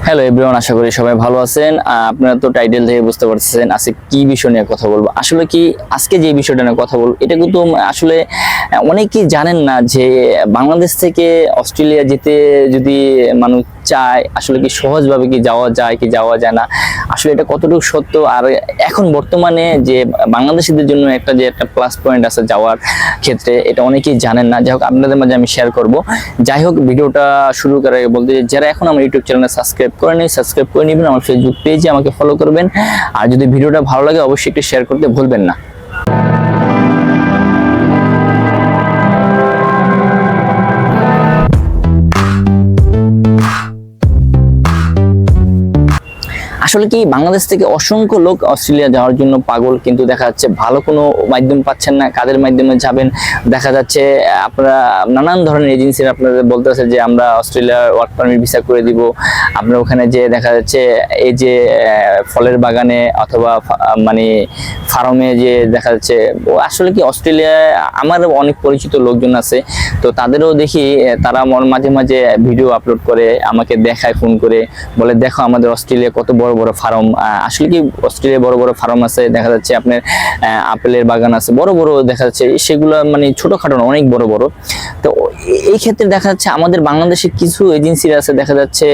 Hello everyone, আশা করি সবাই ভালো আছেন। আপনারা তো টাইটেল থেকে বুঝতে পারছেন আজকে কি বিষয় নিয়ে কথা বলবো। আসলে কি আজকে যে বিষয়টা নিয়ে কথা বলবো এটা কিন্তু আসলে অনেকেই জানেন না যে বাংলাদেশ থেকে অস্ট্রেলিয়া যেতে যদি মানুষ চায় আসলে কি সহজভাবে কি যাওয়া যায় কি যাওয়া যায় না, আসলে এটা কতটুকু সত্য। আর এখন বর্তমানে যে বাংলাদেশিদের জন্য একটা প্লাস পয়েন্ট আছে যাওয়ার ক্ষেত্রে, এটা অনেকেই জানেন না। যাই হোক, আপনাদের মাঝে আমি শেয়ার করব। যাই হোক, ভিডিওটা শুরু করার আগে বলতে যারা এখন আমার ইউটিউব চ্যানেলে সাবস্ক্রাইব করেনি, সাবস্ক্রাইব করে নেবেন। আমার ফেসবুক পেজে আমাকে ফলো করবেন। আর যদি ভিডিওটা ভালো লাগে অবশ্যই একটু শেয়ার করতে ভুলবেন না। আসলে কি বাংলাদেশ থেকে অসংখ্য লোক অস্ট্রেলিয়া যাওয়ার জন্য পাগল, কিন্তু দেখা যাচ্ছে ভালো কোনো মাধ্যম পাচ্ছেন না। কাদের মাধ্যমে যাবেন? দেখা যাচ্ছে আপনারা নানান ধরনের এজেন্সির আপনাদের বলতেছে যে আমরা অস্ট্রেলিয়ার ওয়ার্ক পারমিট ভিসা করে দিব। আপনার ওখানে যে দেখা যাচ্ছে এই যে ফলের বাগানে অথবা মানে ফার্মে যে দেখা যাচ্ছে, আসলে কি অস্ট্রেলিয়ায় আমার অনেক পরিচিত লোকজন আছে, তো তাদেরও দেখি তারা মাঝে মাঝে ভিডিও আপলোড করে আমাকে দেখায়, ফোন করে বলে দেখো আমাদের অস্ট্রেলিয়া কত বড় বড় ফার্ম। আসলে কি অস্ট্রেলিয়া বড় বড় ফার্ম আছে, দেখা যাচ্ছে আপনার আপেলের বাগান আছে বড় বড়, দেখা যাচ্ছে সেগুলো মানে ছোটখাটো না, অনেক বড় বড়। তো এই ক্ষেত্রে দেখা যাচ্ছে আমাদের বাংলাদেশের কিছু এজেন্সি আছে, দেখা যাচ্ছে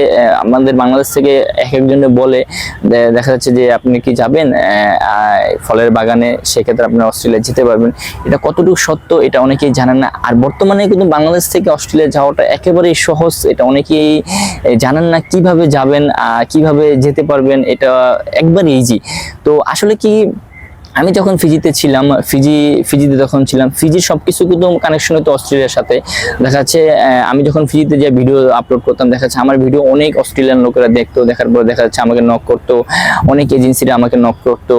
আমাদের বাংলাদেশ থেকে এক একজনে বলে দেখা যাচ্ছে যে আপনি কি যাবেন ফলের বাগানে, সেক্ষেত্রে আপনি অস্ট্রেলিয়া যেতে পারবেন। এটা কতটুকু সত্য এটা অনেকেই জানেন না। আর বর্তমানে কিন্তু বাংলাদেশ থেকে অস্ট্রেলিয়া যাওয়াটা একেবারেই সহজ, এটা অনেকেই জানেন না কিভাবে যাবেন, কিভাবে যেতে পারবেন। এটা একবার ইজি। তো আসলে কি আমি যখন ফিজিতে ছিলাম, ফিজিতে যখন ছিলাম, ফিজির সবকিছু কিন্তু কানেকশন হতো অস্ট্রেলিয়ার সাথে। দেখা যাচ্ছে আমি যখন ফিজিতে যে ভিডিও আপলোড করতাম, দেখা যাচ্ছে আমার ভিডিও অনেক অস্ট্রেলিয়ান লোকেরা দেখতো। দেখার পর দেখা যাচ্ছে আমাকে নক করতো, অনেক এজেন্সিরা আমাকে নক করতো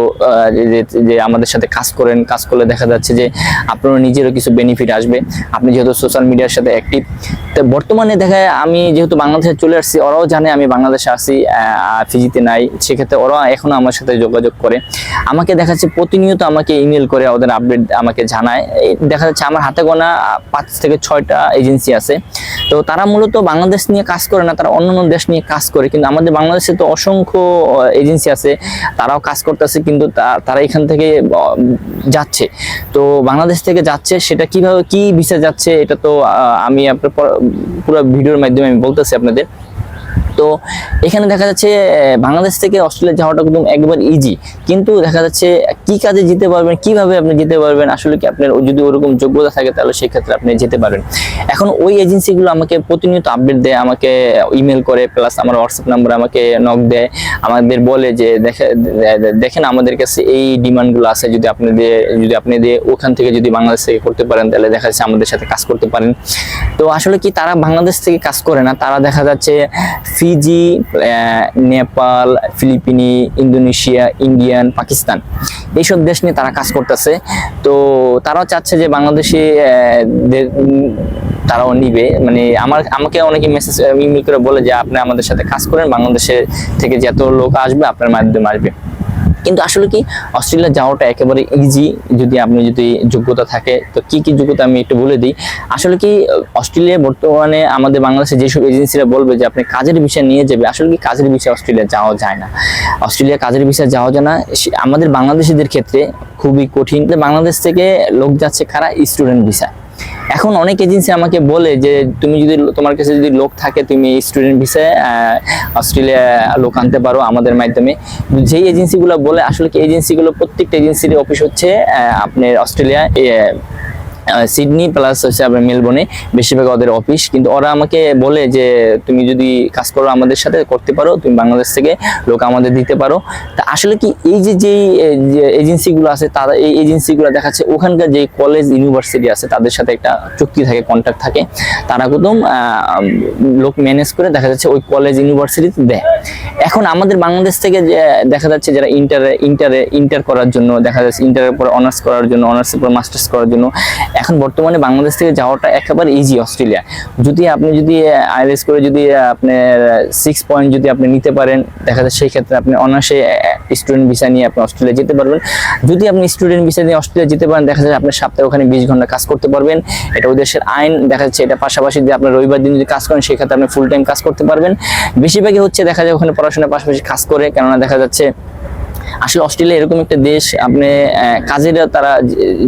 যে আমাদের সাথে কাজ করেন, কাজ করলে দেখা যাচ্ছে যে আপনার নিজেরও কিছু বেনিফিট আসবে, আপনি যেহেতু সোশ্যাল মিডিয়ার সাথে অ্যাক্টিভ। তো বর্তমানে দেখা যায় আমি যেহেতু বাংলাদেশে চলে আসছি, ওরাও জানে আমি বাংলাদেশে আসি, ফিজিতে নাই, সেক্ষেত্রে ওরা এখনো আমার সাথে যোগাযোগ করে। আমাকে দেখা যাচ্ছে প্রতিনিয়ত আমাকে ইমেল করে ওদের আপডেট আমাকে জানায়। দেখা যাচ্ছে আমার হাতে গোনা 5 থেকে 6টা এজেন্সি আছে। তো তারা মূলত বাংলাদেশ নিয়ে কাজ করে না, তারা অন্যান্য দেশ নিয়ে কাজ করে। কিন্তু আমাদের বাংলাদেশে তো অসংখ্য এজেন্সি আছে, তারাও কাজ করতেছে, কিন্তু তারা এখান থেকে যাচ্ছে। তো বাংলাদেশ থেকে যাচ্ছে, সেটা কিভাবে কি ভিসা যাচ্ছে এটা তো আমি আপনার পুরো ভিডিওর মাধ্যমে আমি বলতেছি আপনাদের। তো এখানে দেখা যাচ্ছে বাংলাদেশ থেকে অস্ট্রেলিয়া যাওয়াটা কিন্তু একবার ইজি, কিন্তু দেখা যাচ্ছে কি কাজে যেতে পারবেন, কিভাবে আপনি যেতে পারবেন, আসলে কি আপনার যদি ওরকম যোগ্যতা থাকে তাহলে সেক্ষেত্রে আপনি যেতে পারবেন। এখন ওই এজেন্সিগুলো আমাকে প্রতিনিয়ত আপডেট দেয়, আমাকে ইমেল করে, প্লাস আমার হোয়াটসঅ্যাপ নাম্বারে আমাকে নক দেয়, আমাদের বলে যে দেখেন আমাদের কাছে এই ডিমান্ডগুলো আছে, যদি আপনি ওখান থেকে যদি বাংলাদেশ থেকে করতে পারেন তাহলে দেখা যাচ্ছে আমাদের সাথে কাজ করতে পারেন। তো আসলে কি তারা বাংলাদেশ থেকে কাজ করে না, তারা দেখা যাচ্ছে ফিজি, নেপাল, ফিলিপিনি, ইন্দোনেশিয়া, ইন্ডিয়ান, পাকিস্তান এইসব দেশ নিয়ে তারা কাজ করতেছে। তো তারাও চাচ্ছে যে বাংলাদেশে তারাও নিবে। মানে আমাকে অনেকে মেসেজ ইমেল করে বলে যে আপনি আমাদের সাথে কাজ করেন, বাংলাদেশে থেকে যত লোক আসবে আপনার মাধ্যমে আসবে। কিন্তু আসলে কি অস্ট্রেলিয়া যাওয়াটা একেবারে ইজি যদি যোগ্যতা থাকে। তো কি কি যোগ্যতা আমি একটু বলে দিই। আসলে কি অস্ট্রেলিয়া বর্তমানে আমাদের বাংলাদেশে যেসব এজেন্সিরা বলবে যে আপনি কাজের ভিসা নিয়ে যাবে, আসলে কি কাজের ভিসা অস্ট্রেলিয়া যাওয়া যায় না। অস্ট্রেলিয়া কাজের ভিসা যাওয়া যায় না, আমাদের বাংলাদেশিদের ক্ষেত্রে খুবই কঠিন। বাংলাদেশ থেকে লোক যাচ্ছে কারা? Student visa. এখন অনেক এজেন্সি আমাকে বলে যে তোমার কাছে যদি লোক থাকে তুমি স্টুডেন্ট ভিসায় অস্ট্রেলিয়া লোক আনতে পারো আমাদের মাধ্যমে। যেই এজেন্সিগুলো বলে, আসলে কি এজেন্সিগুলো প্রত্যেকটা এজেন্সির অফিস হচ্ছে আপনার অস্ট্রেলিয়া সিডনি প্লাস হচ্ছে আপনার মেলবোর্নে বেশিরভাগ ওদের অফিস। কিন্তু ওরা আমাকে বলে যে তুমি যদি কাজ করো আমাদের সাথে করতে পারো, তুমি বাংলাদেশ থেকে লোক আমাদের দিতে পারো। তা আসলে কি এই যে এজেন্সিগুলো আছে, তারা এই এজেন্সিগুলো দেখাচ্ছে ওখানকার যে কলেজ ইউনিভার্সিটি আছে তাদের সাথে একটা চুক্তি থাকে, কন্ট্রাক্ট থাকে, তারা একদম লোক ম্যানেজ করে দেখা যাচ্ছে ওই কলেজ ইউনিভার্সিটিতে দেয়। এখন আমাদের বাংলাদেশ থেকে যে দেখা যাচ্ছে যারা ইন্টার করার জন্য, দেখা যাচ্ছে ইন্টারের পর অনার্স করার জন্য, অনার্সের পর মাস্টার্স করার জন্য এখন বর্তমানে বাংলাদেশ থেকে যাওয়াটা একেবারে ইজি অস্ট্রেলিয়া। আপনি যদি আইএলটিএস করে যদি আপনার 6 পয়েন্ট যদি আপনি নিতে পারেন, দেখা যাচ্ছে সেই ক্ষেত্রে আপনি অনার্সে স্টুডেন্ট ভিসা নিয়ে আপনি অস্ট্রেলিয়া যেতে পারবেন। যদি আপনি স্টুডেন্ট ভিসা নিয়ে অস্ট্রেলিয়া যেতে পারেন, দেখা যাচ্ছে আপনি সপ্তাহে ওখানে 20 ঘন্টা কাজ করতে পারবেন। এটা ওই দেশের আইন, দেখা যাচ্ছে এটা পাশাপাশি যদি আপনার রবিবার দিন যদি কাজ করেন সেক্ষেত্রে আপনি ফুল টাইম কাজ করতে পারবেন। বেশিরভাগই হচ্ছে দেখা যায় ওখানে পড়াশোনার পাশাপাশি কাজ করে, কেননা দেখা যাচ্ছে আসলে অস্ট্রেলিয়া এরকম একটা দেশ, আপনি কাজের তারা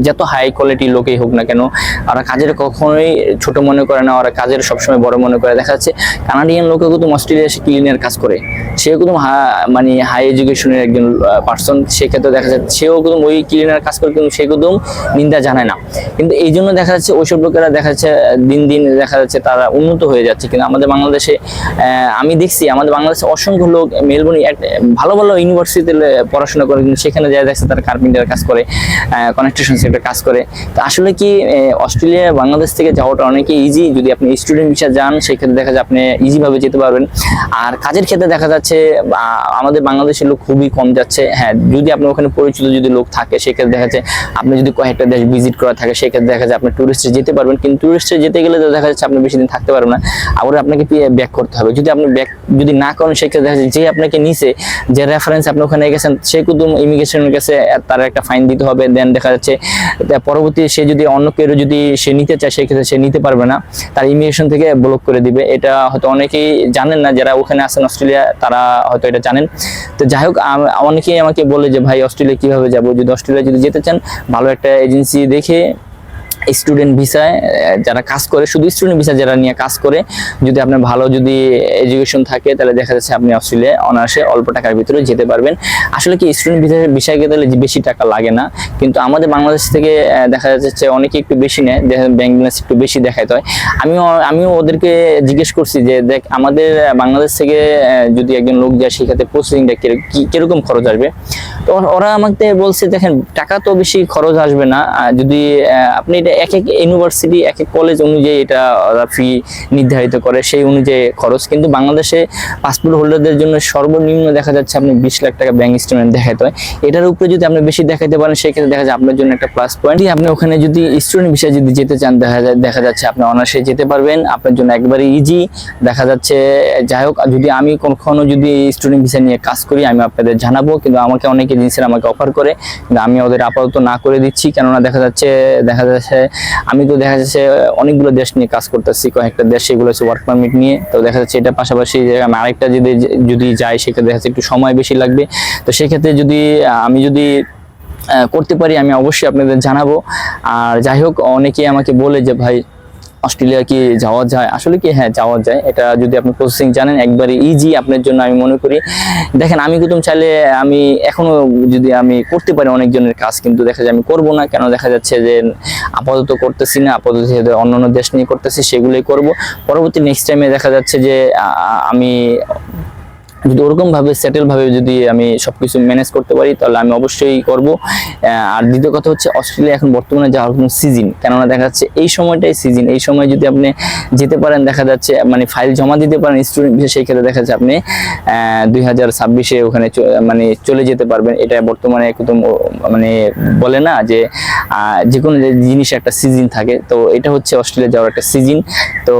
যত হাই কোয়ালিটি লোকই হোক না কেন, ওরা কাজের কখনোই ছোট মনে করে না, ওরা কাজের সবসময় বড় মনে করে। দেখা যাচ্ছে কানাডিয়ান লোকও কিন্তু অস্ট্রেলিয়া এসে ক্লিনার কাজ করে, সেও কিন্তু মানে হাই এডুকেশনের একজন পার্সন, সেক্ষেত্রে দেখা যাচ্ছে সেও কিন্তু ওই ক্লিনার কাজ করে, কিন্তু সে কিন্তু নিন্দা জানায় না। কিন্তু এই জন্য দেখা যাচ্ছে ওইসব লোকেরা দেখা যাচ্ছে দিন দিন দেখা যাচ্ছে তারা উন্নত হয়ে যাচ্ছে। কিন্তু আমাদের বাংলাদেশে আমি দেখছি আমাদের বাংলাদেশে অসংখ্য লোক মেলবোর্নে ভালো ভালো ইউনিভার্সিটিতে পড়াশোনা করে, কিন্তু সেখানে যা দেখছে তারা কার্পেন্টার কাজ করে, কনস্ট্রাকশন সেক্টরে কাজ করে। তো আসলে কি অস্ট্রেলিয়া বাংলাদেশ থেকে যাওয়াটা অনেকই ইজি। যদি আপনি স্টুডেন্ট ভিসা যান সেক্ষেত্রে দেখা যায় আপনি ইজিভাবে যেতে পারবেন। আর কাজের ক্ষেত্রে দেখা যাচ্ছে আমাদের বাংলাদেশের লোক খুবই কম যাচ্ছে। হ্যাঁ, যদি আপনার ওখানে পরিচিত যদি লোক থাকে সেক্ষেত্রে দেখা যাচ্ছে আপনি যদি কয়েকটা দেশ ভিজিট করা থাকে সেক্ষেত্রে দেখা যায় আপনি টুরিস্টে যেতে পারবেন। কিন্তু টুরিস্টে যেতে গেলে তো দেখা যাচ্ছে আপনি বেশি দিন থাকতে পারবেন না, আবার আপনাকে ব্যাক করতে হবে। যদি আপনি ব্যাক যদি না করেন সেক্ষেত্রে দেখা যাচ্ছে যে আপনাকে নিচে যে রেফারেন্স আপনি ওখানে গেছেন সে কিন্তু ইমিগ্রেশনের কাছে তার একটা ফাইন দিতে হবে। দেন দেখা যাচ্ছে পরবর্তী সে যদি অন্য কেউ যদি সে নিতে চায় সেক্ষেত্রে সে নিতে পারবে না, তার ইমিগ্রেশন থেকে ব্লক করে দিবে। এটা হয়তো অনেকেই জানেন না, যারা ওখানে আছেন অস্ট্রেলিয়া তারা হয়তো এটা জানেন। তো যাই হোক, অনেকেই আমাকে বলে যে ভাই অস্ট্রেলিয়া কিভাবে যাব। যদি অস্ট্রেলিয়া যদি যেতে চান ভালো একটা এজেন্সি দেখে স্টুডেন্ট ভিসায় যারা কাজ করে, শুধু স্টুডেন্ট ভিসা যারা নিয়ে কাজ করে, যদি আপনার ভালো যদি এডুকেশন থাকে তাহলে দেখা যাচ্ছে আপনি অস্ট্রেলিয়া অনার্সে অল্প টাকার ভিতরে যেতে পারবেন। আসলে কি স্টুডেন্ট ভিসায় গেলে বেশি টাকা লাগে না, কিন্তু আমাদের বাংলাদেশ থেকে দেখা যাচ্ছে অনেকে একটু বেশি নেয়, ব্যাংক ব্যালেন্স একটু বেশি দেখাতে হয়। আমিও ওদেরকে জিজ্ঞেস করছি যে দেখ আমাদের বাংলাদেশ থেকে যদি একজন লোক যায় সেক্ষেত্রে প্রসেসিংটা কিরকম খরচ আসবে। তো ওরা আমাকে বলছে দেখেন টাকা তো বেশি খরচ আসবে না, যদি আপনি এক এক ইউনিভার্সিটি এক এক কলেজ অনুযায়ী এটা ফি নির্ধারিত করে, সেই অনুযায়ী খরচ। কিন্তু বাংলাদেশে পাসপোর্ট হোল্ডারদের জন্য সর্বনিম্ন দেখা যাচ্ছে আপনি 20 লাখ টাকা ব্যাংক স্টেটমেন্ট দেখাতে হয়। এটার উপরে যদি আপনি বেশি দেখাতে পারেন সেক্ষেত্রে দেখা যায় আপনার জন্য একটা প্লাস পয়েন্ট। আপনি ওখানে যদি স্টুডেন্ট ভিসা যদি যেতে চান দেখা যাচ্ছে আপনি অনার্সে যেতে পারবেন, আপনার জন্য একবারে ইজি দেখা যাচ্ছে। যাই হোক, যদি আমি কখনো যদি স্টুডেন্ট ভিসা নিয়ে কাজ করি আমি আপনাদের জানাবো, কিন্তু আমাকে অনেক এজেন্সিরা আমাকে অফার করে, কিন্তু আমি ওদের আপাতত না করে দিচ্ছি। কেননা দেখা যাচ্ছে আমি তো দেখা যাচ্ছে অনেকগুলো দেশ নিয়ে কাজ করতেছি, কয়েকটা দেশ সেগুলো হচ্ছে ওয়ার্ক পারমিট নিয়ে। তো দেখা যাচ্ছে এটা পাশাপাশি আমি আরেকটা যদি যাই সেক্ষেত্রে দেখা যাচ্ছে একটু সময় বেশি লাগবে। তো সেক্ষেত্রে আমি যদি করতে পারি আমি অবশ্যই আপনাদের জানাবো। আর যাই হোক, অনেকেই আমাকে বলে যে ভাই অস্ট্রেলিয়া কি যাওয়া যায়, আসলে কি হ্যাঁ যাওয়া যায়। এটা যদি আপনি প্রসেসিং জানেন একবারে ইজি আপনার জন্য আমি মনে করি। দেখেন আমি কুতুম চাইলে আমি এখনো যদি আমি করতে পারি অনেকজনের কাজ, কিন্তু দেখা যায় আমি করবো না। কেন দেখা যাচ্ছে যে আপাতত করতেছি না, আপাতত অন্যান্য দেশ নিয়ে করতেছি, সেগুলোই করব। পরবর্তী নেক্সট টাইমে দেখা যাচ্ছে যে আমি যদি ওরকম ভাবে সেটেল ভাবে যদি আমি সবকিছু ম্যানেজ করতে পারি তাহলে আমি অবশ্যই করব। আর দ্বিতীয় কথা হচ্ছে অস্ট্রেলিয়া এখন বর্তমানে যাওয়ার কোনো সিজন, কেননা দেখা যাচ্ছে এই সময়টাই সিজন। এই সময় যদি আপনি যেতে পারেন দেখা যাচ্ছে মানে ফাইল জমা দিতে পারেন স্টুডেন্ট ভিসা, সেই ক্ষেত্রে দেখা যাচ্ছে আপনি 2026-এ ওখানে মানে চলে যেতে পারবেন। এটা বর্তমানে একদম মানে বলে না যে কোনো জিনিস একটা সিজন থাকে, তো এটা হচ্ছে অস্ট্রেলিয়া যাওয়ার একটা সিজন। তো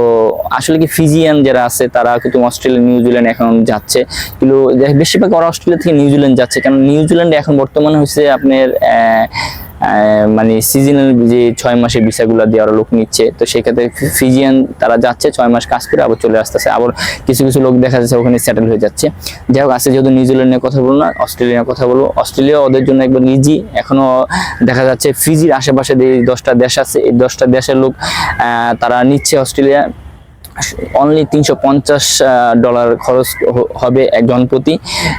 আসলে কি ফিজিয়ান যারা আছে তারা কিন্তু অস্ট্রেলিয়া নিউজিল্যান্ড এখন যাচ্ছে, কিন্তু বেশিরভাগ ওরা অস্ট্রেলিয়া থেকে নিউজিল্যান্ড যাচ্ছে। কারণ নিউজিল্যান্ডে এখন বর্তমানে হচ্ছে আপনার মানে সিজনাল যে 6 মাসের ভিসাগুলো দিয়ে ওরা লোক নিচ্ছে। তো সেক্ষেত্রে ফিজিয়ান তারা যাচ্ছে 6 মাস কাজ করে আবার চলে আসতেছে, আবার কিছু কিছু লোক দেখা যাচ্ছে ওখানে সেটেল হয়ে যাচ্ছে। যাই হোক, আছে যেহেতু নিউজিল্যান্ডের কথা বলবো না, অস্ট্রেলিয়ার কথা বলবো। অস্ট্রেলিয়া ওদের জন্য একবার ইজি। এখনো দেখা যাচ্ছে ফিজির আশেপাশে যে 10টা দেশ আছে, এই 10টা দেশের লোক তারা নিচ্ছে অস্ট্রেলিয়া। অনলি $350 খরচ হবে একজন প্রতি।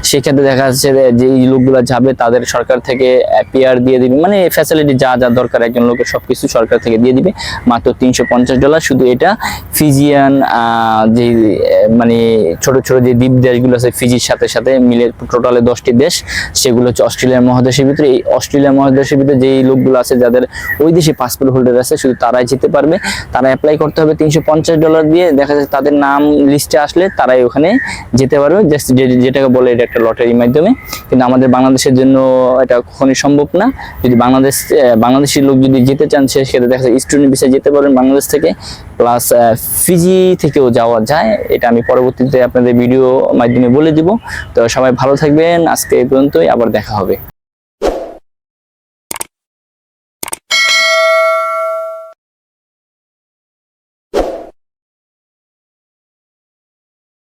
সেক্ষেত্রে দেখা যাচ্ছে যে এই লোকগুলো যাবে তাদের সরকার থেকে পিআর দিয়ে দিবে, মানে ফ্যাসিলিটি যা যা দরকার একজন লোকের সবকিছু সরকার থেকে দিয়ে দিবে, মাত্র $350। শুধু এটা ফিজিয়ান যে মানে ছোট ছোট যে দ্বীপ দেশগুলো আছে ফিজির সাথে সাথে মিলে টোটালে 10টি দেশ, সেগুলো হচ্ছে অস্ট্রেলিয়া মহাদেশের ভিতরে। এই অস্ট্রেলিয়া মহাদেশের ভিতরে যেই লোকগুলো আছে যাদের ওই দেশে পাসপোর্ট হোল্ডার আছে শুধু তারাই যেতে পারবে। তারা অ্যাপ্লাই করতে হবে $350 দিয়ে। গিয়ে দেখা যাচ্ছে তাদের নাম লিস্টে আসলে তারাই ওখানে যেতে পারবে, জাস্ট যেটাকে বলে এটা একটা লটারির মাধ্যমে। কিন্তু আমাদের বাংলাদেশের জন্য এটা কখনোই সম্ভব না। যদি বাংলাদেশি লোক যদি যেতে চান সেক্ষেত্রে দেখা যায় স্টুডেন্ট ভিসায় যেতে পারেন বাংলাদেশ থেকে, প্লাস ফিজি থেকেও যাওয়া যায়। এটা আমি পরবর্তীতে আপনাদের ভিডিও মাধ্যমে বলে দিব। তো সবাই ভালো থাকবেন, আজকে এই পর্যন্তই, আবার দেখা হবে।